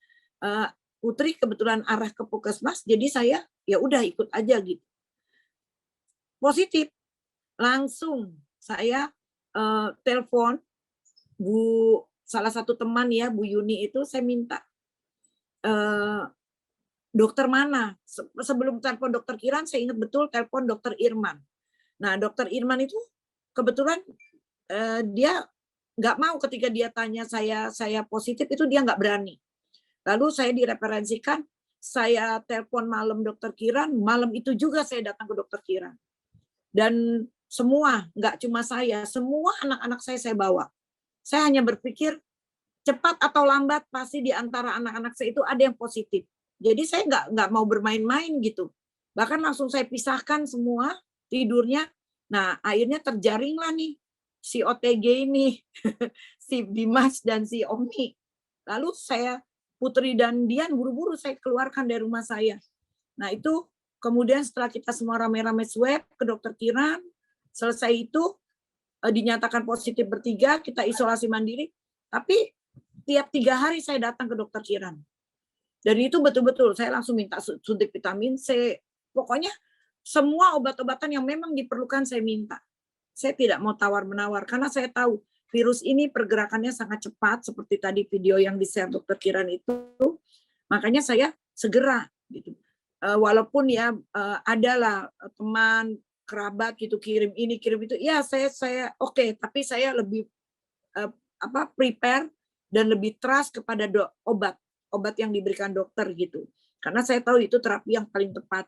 Putri kebetulan arah ke Puskesmas, jadi saya ya udah ikut aja gitu. Positif, langsung saya telepon salah satu teman ya, Bu Yuni itu, saya minta dokter mana. Sebelum telepon dokter Kiran, saya ingat betul telepon dokter Irman. Nah, dokter Irman itu kebetulan dia nggak mau ketika dia tanya saya positif itu dia nggak berani. Lalu saya direferensikan, saya telepon malam dokter Kiran, malam itu juga saya datang ke dokter Kiran. Dan semua, nggak cuma saya, semua anak-anak saya bawa. Saya hanya berpikir cepat atau lambat pasti di antara anak-anak saya itu ada yang positif. Jadi saya nggak mau bermain-main gitu. Bahkan langsung saya pisahkan semua tidurnya. Nah, akhirnya terjaringlah nih si OTG ini, si Dimas dan si Omi. Lalu Putri dan Dian buru-buru saya keluarkan dari rumah saya. Nah itu kemudian setelah kita semua rame-rame swab ke dokter Kiran, selesai itu dinyatakan positif bertiga, kita isolasi mandiri. Tapi tiap 3 hari saya datang ke dokter Kiran. Dan itu betul-betul saya langsung minta suntik vitamin C. Pokoknya semua obat-obatan yang memang diperlukan saya minta. Saya tidak mau tawar-menawar karena saya tahu virus ini pergerakannya sangat cepat seperti tadi video yang di-share dokter Kiran itu. Makanya saya segera gitu. Walaupun ya adalah teman kerabat gitu kirim ini kirim itu, ya saya oke, tapi saya lebih prepare dan lebih trust kepada obat yang diberikan dokter gitu. Karena saya tahu itu terapi yang paling tepat.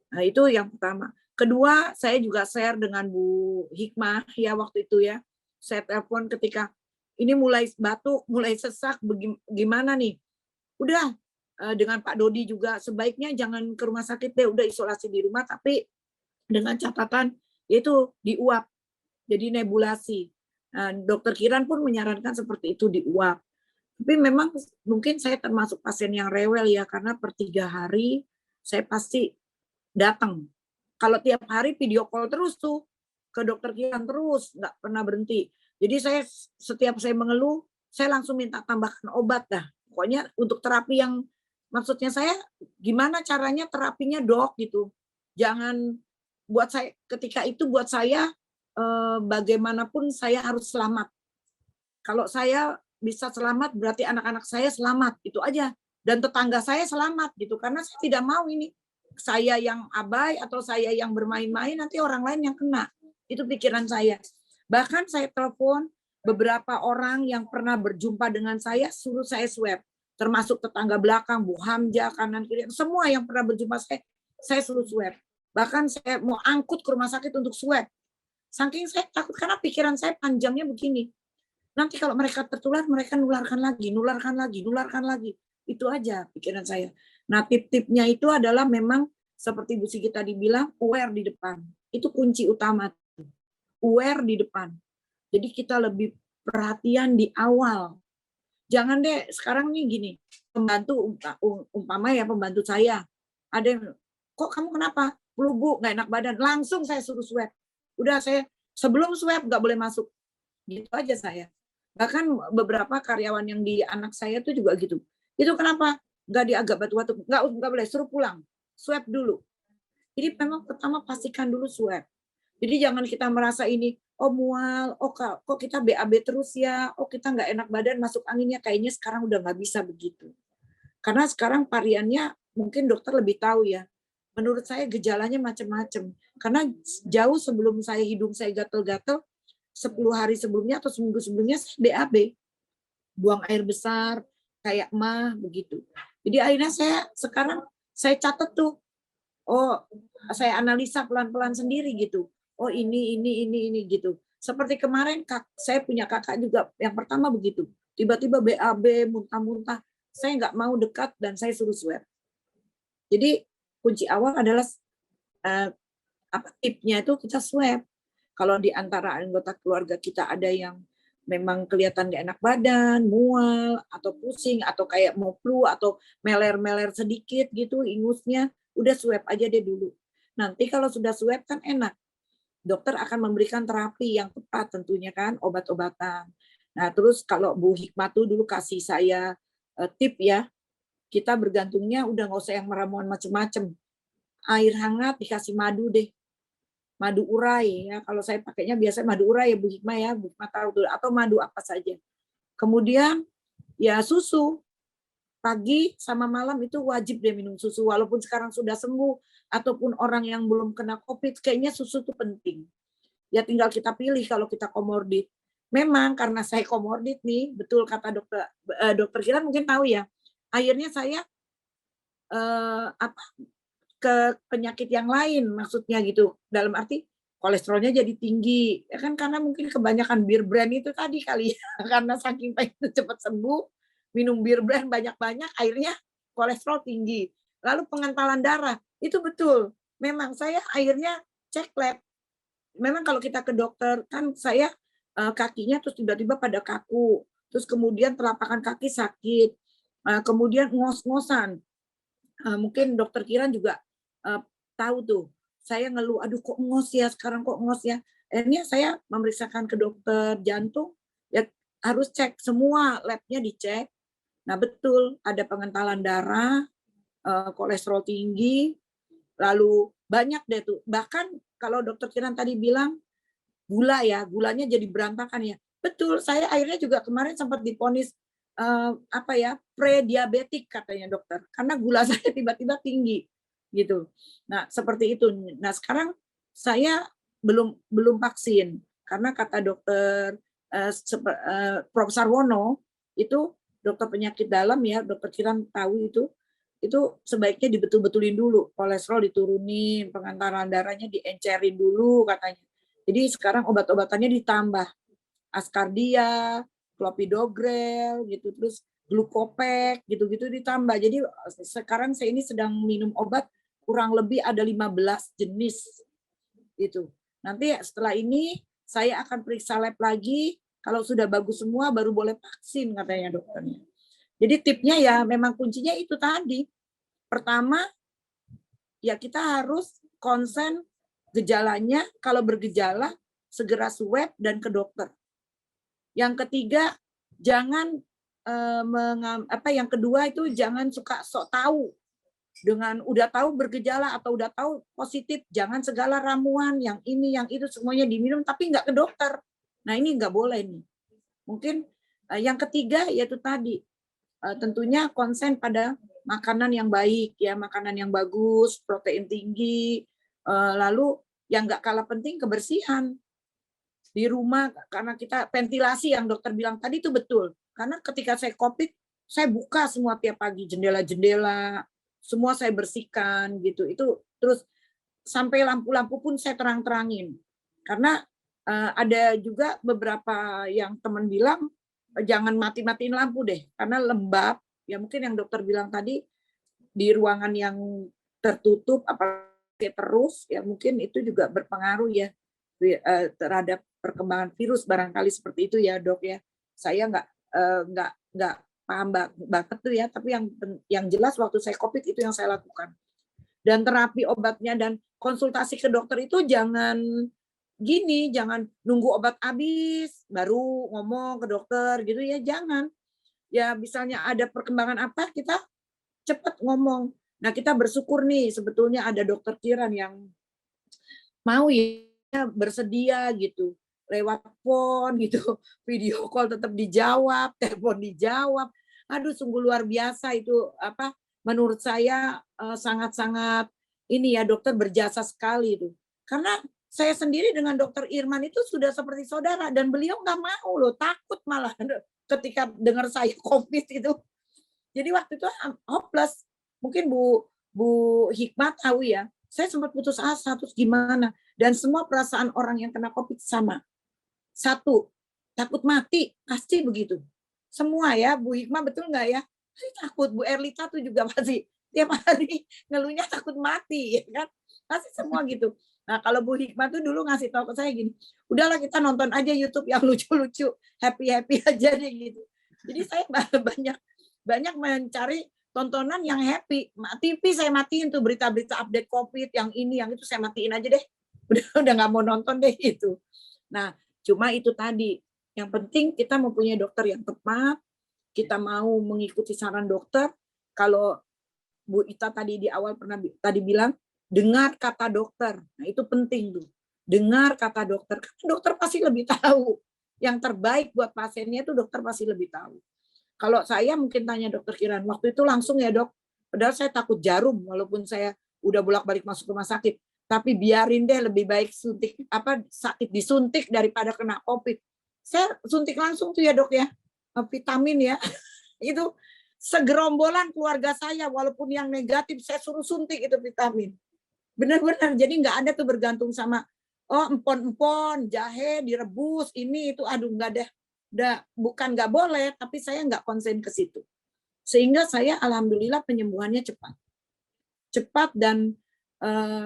Nah, itu yang pertama. Kedua, saya juga share dengan Bu Hikmah ya waktu itu ya. Saya telepon ketika ini mulai batuk, mulai sesak, gimana nih? Udah, dengan Pak Dodi juga sebaiknya jangan ke rumah sakit deh, udah isolasi di rumah, tapi dengan catatan yaitu diuap, jadi nebulasi. Dokter Kiran pun menyarankan seperti itu, diuap. Tapi memang mungkin saya termasuk pasien yang rewel ya, karena per 3 hari saya pasti datang. Kalau tiap hari video call terus tuh ke dokter Kiran terus, nggak pernah berhenti. Jadi setiap saya mengeluh, saya langsung minta tambahkan obat dah. Pokoknya untuk terapi yang maksudnya saya gimana caranya terapinya dok gitu. Jangan buat saya ketika itu buat saya bagaimanapun saya harus selamat. Kalau saya bisa selamat berarti anak-anak saya selamat, itu aja. Dan tetangga saya selamat gitu, karena saya tidak mau ini saya yang abai atau saya yang bermain-main nanti orang lain yang kena. Itu pikiran saya. Bahkan saya telepon beberapa orang yang pernah berjumpa dengan saya, suruh saya swab. Termasuk tetangga belakang, Bu Hamja, kanan kiri, semua yang pernah berjumpa saya suruh swab. Bahkan saya mau angkut ke rumah sakit untuk swab. Saking saya takut, karena pikiran saya panjangnya begini. Nanti kalau mereka tertular, mereka nularkan lagi. Itu aja pikiran saya. Nah, tip-tipnya itu adalah memang seperti Bu Sigi tadi bilang, aware di depan. Itu kunci utama. Aware di depan. Jadi kita lebih perhatian di awal. Jangan deh, sekarang nih gini, pembantu, umpama ya pembantu saya, ada yang, kok kamu kenapa? Flu Bu, nggak enak badan. Langsung saya suruh swab. Udah saya, sebelum swab nggak boleh masuk. Gitu aja saya. Bahkan beberapa karyawan yang di anak saya tuh juga gitu. Itu kenapa? Nggak diagak batu-batu. Nggak boleh, suruh pulang. Swab dulu. Jadi memang pertama pastikan dulu swab. Jadi jangan kita merasa ini, oh mual, oh kok kita BAB terus ya, oh kita nggak enak badan, masuk anginnya, kayaknya sekarang udah nggak bisa begitu. Karena sekarang variannya mungkin dokter lebih tahu ya. Menurut saya gejalanya macam-macam. Karena jauh sebelum hidung saya gatel-gatel, 10 hari sebelumnya atau seminggu sebelumnya saya BAB. Buang air besar, kayak mah, begitu. Jadi akhirnya sekarang saya catat tuh, oh saya analisa pelan-pelan sendiri gitu. Oh ini gitu. Seperti kemarin saya punya kakak juga yang pertama begitu. Tiba-tiba BAB, muntah-muntah. Saya nggak mau dekat dan saya suruh swab. Jadi kunci awal adalah tipnya itu kita swab. Kalau di antara anggota keluarga kita ada yang memang kelihatan gak enak badan, mual, atau pusing, atau kayak mau flu, atau meler-meler sedikit gitu ingusnya, udah swab aja deh dulu. Nanti kalau sudah swab kan enak. Dokter akan memberikan terapi yang tepat tentunya kan, obat-obatan. Nah terus kalau Bu Hikmah tuh dulu kasih saya tip ya, kita bergantungnya udah nggak usah yang meramuan macem-macem. Air hangat dikasih madu deh. Madu urai ya, kalau saya pakainya biasanya madu urai ya Bu Hikmah ya, Bu Hikmah tahu tuh, atau madu apa saja. Kemudian ya susu, pagi sama malam itu wajib deh minum susu, walaupun sekarang sudah sembuh, ataupun orang yang belum kena COVID, kayaknya susu itu penting. Ya tinggal kita pilih kalau kita komorbid. Memang karena saya komorbid nih, betul kata dokter Kiran mungkin tahu ya, akhirnya saya ke penyakit yang lain maksudnya gitu, dalam arti kolesterolnya jadi tinggi ya kan, karena mungkin kebanyakan bir brand itu tadi kali ya, karena saking pengen cepat sembuh minum bir brand banyak-banyak akhirnya kolesterol tinggi, lalu pengentalan darah itu betul, memang saya akhirnya cek lab, memang kalau kita ke dokter kan saya kakinya terus tiba-tiba pada kaku, terus kemudian telapak kaki sakit, kemudian ngos-ngosan, mungkin dokter Kiran juga tahu tuh, saya ngeluh, aduh kok ngos ya, sekarang kok ngos ya. Akhirnya saya memeriksakan ke dokter jantung, ya harus cek semua labnya dicek. Nah betul, ada pengentalan darah, kolesterol tinggi, lalu banyak deh tuh. Bahkan kalau dokter Kiran tadi bilang gula ya, gulanya jadi berantakan ya. Betul, saya akhirnya juga kemarin sempat diponis pre-diabetik katanya dokter, karena gula saya tiba-tiba tinggi gitu. Nah seperti itu. Nah sekarang saya belum vaksin karena kata dokter Prof Sarwono itu dokter penyakit dalam ya, dokter Kiran tahu itu sebaiknya dibetul-betulin dulu, kolesterol diturunin, pengantaran darahnya diencerin dulu katanya. Jadi sekarang obat-obatannya ditambah, Ascardia, Clopidogrel gitu, terus glukopek gitu-gitu ditambah. Jadi sekarang saya ini sedang minum obat kurang lebih ada 15 jenis gitu. Nanti setelah ini saya akan periksa lab lagi, kalau sudah bagus semua baru boleh vaksin katanya dokternya. Jadi tipnya ya memang kuncinya itu tadi. Pertama ya kita harus konsen gejalanya, kalau bergejala segera swab dan ke dokter. Yang ketiga jangan yang kedua itu jangan suka sok tahu. Dengan udah tahu bergejala atau udah tahu positif, jangan segala ramuan yang ini yang itu semuanya diminum tapi nggak ke dokter. Nah ini nggak boleh nih. Mungkin yang ketiga yaitu tadi tentunya konsen pada makanan yang baik ya, makanan yang bagus, protein tinggi, lalu yang nggak kalah penting kebersihan di rumah, karena kita ventilasi yang dokter bilang tadi itu betul. Karena ketika saya COVID, saya buka semua tiap pagi jendela-jendela, semua saya bersihkan gitu. Itu terus sampai lampu-lampu pun saya terang-terangin. Karena ada juga beberapa yang teman bilang jangan mati-matiin lampu deh, karena lembab. Ya mungkin yang dokter bilang tadi di ruangan yang tertutup apalagi terus ya mungkin itu juga berpengaruh ya terhadap perkembangan virus barangkali seperti itu ya dok ya. Saya nggak paham banget tuh ya, tapi yang jelas waktu saya COVID itu yang saya lakukan. Dan terapi obatnya dan konsultasi ke dokter itu jangan gini, jangan nunggu obat habis baru ngomong ke dokter gitu ya, jangan. Ya misalnya ada perkembangan apa kita cepat ngomong. Nah kita bersyukur nih sebetulnya ada dokter Kiran yang mau ya bersedia gitu lewat phone gitu, video call tetap dijawab, telepon dijawab. Aduh sungguh luar biasa itu apa menurut saya sangat-sangat ini ya dokter berjasa sekali itu. Karena saya sendiri dengan dokter Irman itu sudah seperti saudara dan beliau nggak mau loh, takut malah ketika dengar saya COVID itu. Jadi waktu itu hopeless. Mungkin Bu Hikmat tahu ya, saya sempat putus asa terus gimana. Dan semua perasaan orang yang kena COVID sama. Satu, takut mati, pasti begitu. Semua ya, Bu Hikmah betul nggak ya? Takut, Bu Erlita tuh juga pasti tiap hari ngeluhnya takut mati, ya kan? Pasti semua gitu. Nah kalau Bu Hikmah tuh dulu ngasih tahu ke saya gini, udahlah kita nonton aja YouTube yang lucu-lucu, happy-happy aja deh gitu. Jadi saya banyak mencari tontonan yang happy. TV saya matiin tuh berita-berita update COVID, yang ini, yang itu saya matiin aja deh. Udah nggak mau nonton deh itu. Nah cuma itu tadi, yang penting kita mempunyai dokter yang tepat, kita mau mengikuti saran dokter. Kalau Bu Ita tadi di awal pernah tadi bilang, dengar kata dokter. Nah itu penting tuh, dengar kata dokter. Karena dokter pasti lebih tahu. Yang terbaik buat pasiennya itu dokter pasti lebih tahu. Kalau saya mungkin tanya dokter Kiran, waktu itu langsung ya dok, padahal saya takut jarum, walaupun saya udah bolak-balik masuk rumah sakit. Tapi biarin deh lebih baik suntik sakit disuntik daripada kena COVID. Saya suntik langsung tuh ya dok ya, vitamin ya. Itu segerombolan keluarga saya walaupun yang negatif saya suruh suntik itu vitamin. Benar-benar jadi nggak ada tuh bergantung sama empon-empon, jahe direbus ini itu aduh nggak deh. Bukan nggak boleh tapi saya nggak konsen ke situ. Sehingga saya alhamdulillah penyembuhannya cepat dan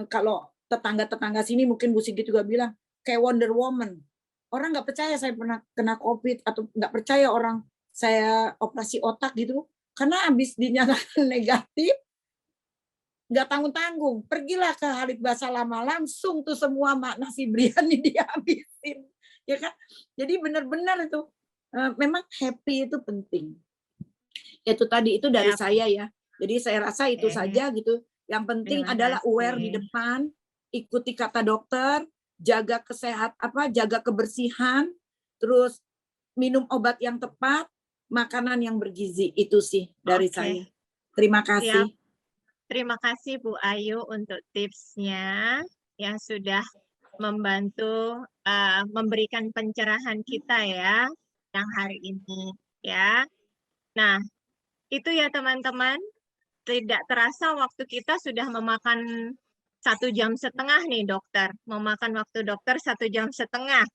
kalau tetangga-tetangga sini mungkin Bu Sigit juga bilang kayak Wonder Woman. Orang nggak percaya saya pernah kena COVID atau nggak percaya orang saya operasi otak gitu. Karena habis dinyatakan negatif, nggak tanggung-tanggung. Pergilah ke Halid Basalamah, langsung tuh semua nasi biryani dihabisin. Ya kan? Jadi benar-benar itu memang happy itu penting. Itu tadi itu dari saya ya. Jadi saya rasa itu saja gitu. Yang penting adalah aware di depan, ikuti kata dokter, jaga jaga kebersihan, terus minum obat yang tepat, makanan yang bergizi. Itu sih dari saya. Terima kasih. Terima kasih Bu Ayu untuk tipsnya yang sudah membantu memberikan pencerahan kita ya yang hari ini ya. Nah, itu ya teman-teman. Tidak terasa waktu kita sudah memakan 1,5 jam nih dokter. Memakan waktu dokter 1,5 jam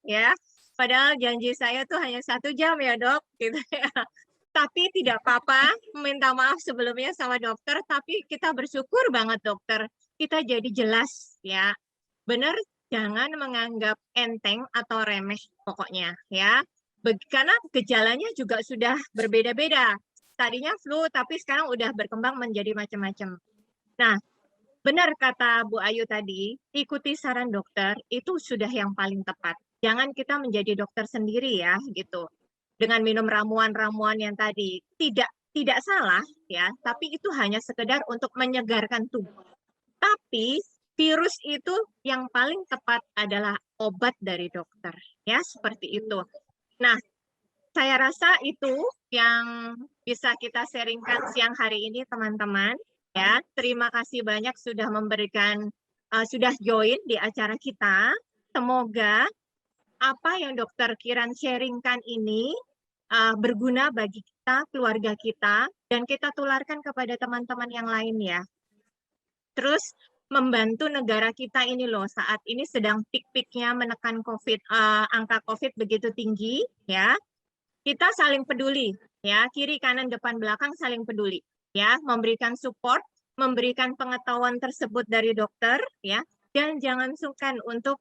ya. Padahal janji saya tuh hanya 1 jam ya dok. Gitu ya. Tapi tidak apa-apa, minta maaf sebelumnya sama dokter, tapi kita bersyukur banget dokter, kita jadi jelas ya. Benar, jangan menganggap enteng atau remeh pokoknya ya. Karena gejalanya juga sudah berbeda-beda. Tadinya flu, tapi sekarang udah berkembang menjadi macam-macam. Nah, benar kata Bu Ayu tadi, ikuti saran dokter, itu sudah yang paling tepat. Jangan kita menjadi dokter sendiri ya, gitu. Dengan minum ramuan-ramuan yang tadi tidak salah ya, tapi itu hanya sekedar untuk menyegarkan tubuh. Tapi virus itu yang paling tepat adalah obat dari dokter, ya seperti itu. Nah, saya rasa itu yang bisa kita sharingkan siang hari ini, teman-teman. Ya, terima kasih banyak sudah memberikan, sudah join di acara kita. Semoga apa yang Dokter Kiran sharingkan ini berguna bagi kita, keluarga kita, dan kita tularkan kepada teman-teman yang lain ya. Terus membantu negara kita ini loh, saat ini sedang pik-piknya menekan COVID, angka COVID begitu tinggi ya. Kita saling peduli ya, kiri kanan depan belakang saling peduli ya, memberikan support, memberikan pengetahuan tersebut dari dokter ya, dan jangan sungkan untuk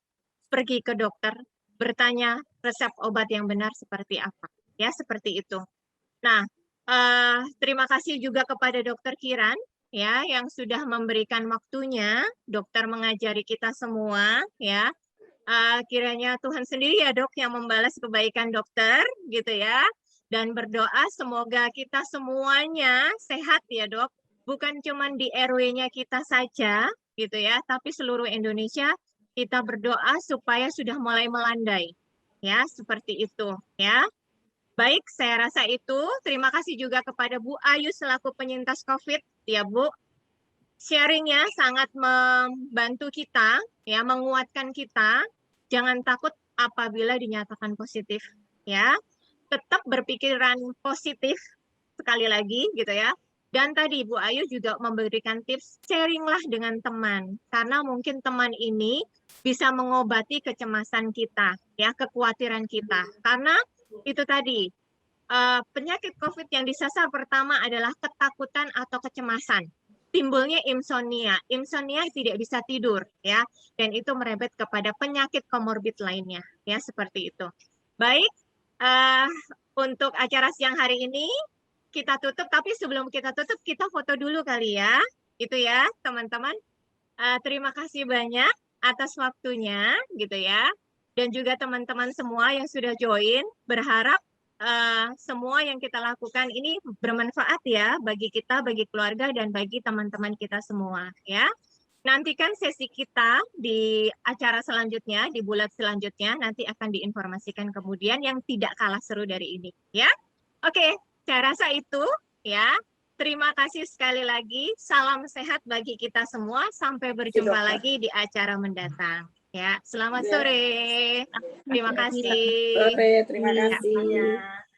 pergi ke dokter, bertanya resep obat yang benar seperti apa. Ya, seperti itu. Nah, terima kasih juga kepada Dokter Kiran ya yang sudah memberikan waktunya. Dokter mengajari kita semua ya. Kiranya Tuhan sendiri ya Dok yang membalas kebaikan dokter gitu ya. Dan berdoa semoga kita semuanya sehat ya Dok. Bukan cuma di RW-nya kita saja gitu ya, tapi seluruh Indonesia kita berdoa supaya sudah mulai melandai. Ya, seperti itu ya. Baik, saya rasa itu. Terima kasih juga kepada Bu Ayu selaku penyintas COVID, ya Bu. Sharingnya sangat membantu kita, ya, menguatkan kita. Jangan takut apabila dinyatakan positif, ya. Tetap berpikiran positif sekali lagi, gitu ya. Dan tadi Bu Ayu juga memberikan tips, sharinglah dengan teman, karena mungkin teman ini bisa mengobati kecemasan kita, ya, kekhawatiran kita. Karena itu tadi, penyakit COVID yang disasar pertama adalah ketakutan atau kecemasan. Timbulnya insomnia. Insomnia tidak bisa tidur, ya, dan itu merembet kepada penyakit komorbid lainnya, ya, seperti itu. Baik, untuk acara siang hari ini kita tutup, tapi sebelum kita tutup kita foto dulu kali ya, itu ya, teman-teman. Terima kasih banyak atas waktunya, gitu ya. Dan juga teman-teman semua yang sudah join, berharap semua yang kita lakukan ini bermanfaat ya bagi kita, bagi keluarga, dan bagi teman-teman kita semua ya. Nantikan sesi kita di acara selanjutnya, di bulan selanjutnya, nanti akan diinformasikan kemudian yang tidak kalah seru dari ini ya. Oke, saya rasa itu ya. Terima kasih sekali lagi. Salam sehat bagi kita semua. Sampai berjumpa lagi di acara mendatang. Ya, selamat sore. Terima kasih. Sore, terima kasih.